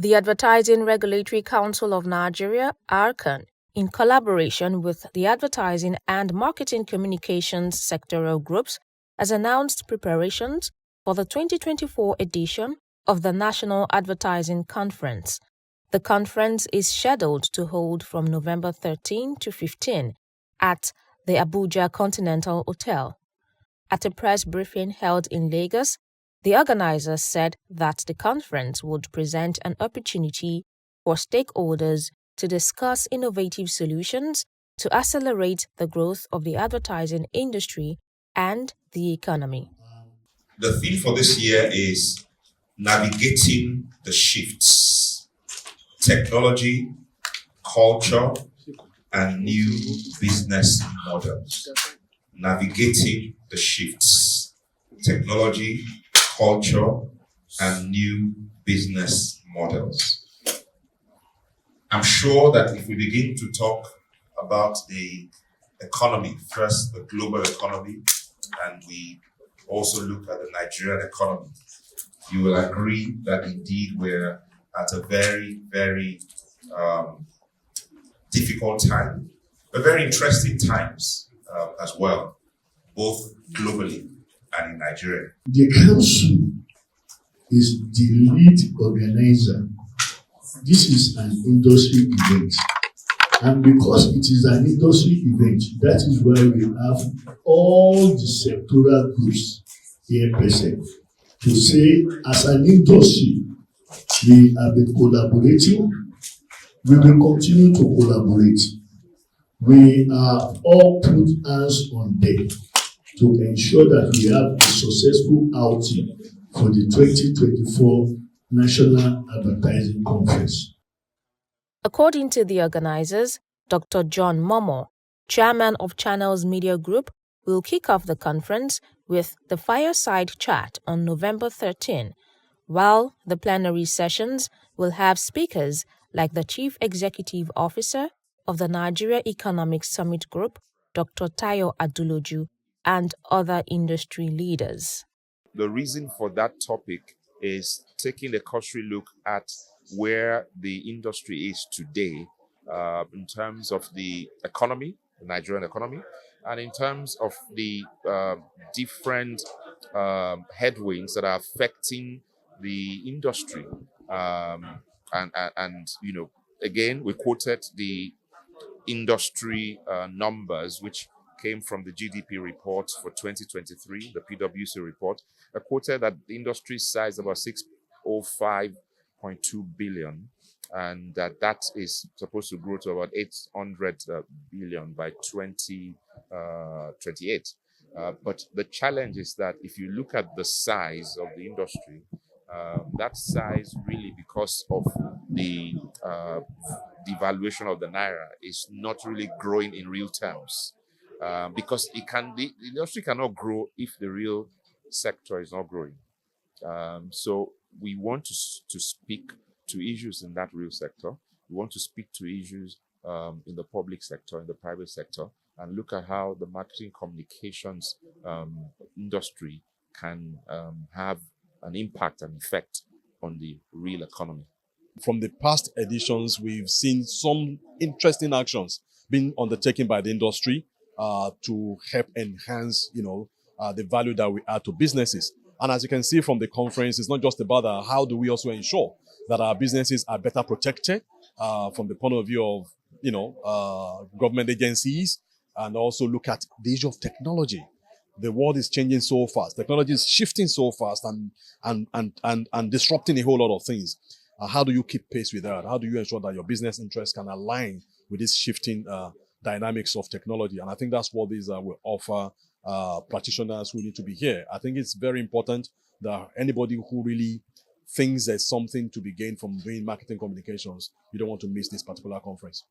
The Advertising Regulatory Council of Nigeria, ARCAN, in collaboration with the Advertising and Marketing Communications sectoral groups, has announced preparations for the 2024 edition of the National Advertising Conference. The conference is scheduled to hold from November 13 to 15 at the Abuja Continental Hotel. At a press briefing held in Lagos, the organizers said that the conference would present an opportunity for stakeholders to discuss innovative solutions to accelerate the growth of the advertising industry and the economy. The theme for this year is navigating the shifts, technology, culture, and new business models. Navigating the shifts, technology, culture, and new business models. I'm sure that if we begin to talk about the economy, first the global economy, and we also look at the Nigerian economy, you will agree that indeed we're at a very, very difficult time, but very interesting times as well, both globally and in Nigeria. The council is the lead organizer. This is an industry event. And because it is an industry event, that is why we have all the sectoral groups here present to say, as an industry, we have been collaborating. We will continue to collaborate. We are all put hands on deck to ensure that we have a successful outing for the 2024 National Advertising Conference. According to the organizers, Dr. John Momo, chairman of Channels Media Group, will kick off the conference with the fireside chat on November 13, while the plenary sessions will have speakers like the Chief Executive Officer of the Nigeria Economic Summit Group, Dr. Tayo Aduloju, and other industry leaders. The reason for that topic is taking a cursory look at where the industry is today in terms of the economy, the Nigerian economy, and in terms of the different headwinds that are affecting the industry. And you know, again, we quoted the industry numbers, which came from the GDP report for 2023, the PwC report. I quoted that the industry size about 605.2 billion, and that is supposed to grow to about 800 billion by 2028. But the challenge is that if you look at the size of the industry, that size really, because of the devaluation of the naira, is not really growing in real terms. Because the industry cannot grow if the real sector is not growing. So we want to speak to issues in that real sector. We want to speak to issues in the public sector, in the private sector, and look at how the marketing communications industry can have an impact and effect on the real economy. From the past editions, we've seen some interesting actions being undertaken by the industry to help enhance, the value that we add to businesses. And as you can see from the conference, it's not just about how do we also ensure that our businesses are better protected from the point of view of, government agencies, and also look at the issue of technology. The world is changing so fast. Technology is shifting so fast and disrupting a whole lot of things. How do you keep pace with that? How do you ensure that your business interests can align with this shifting dynamics of technology? And I think that's what these will offer practitioners who need to be here. I think it's very important that anybody who really thinks there's something to be gained from doing marketing communications, you don't want to miss this particular conference.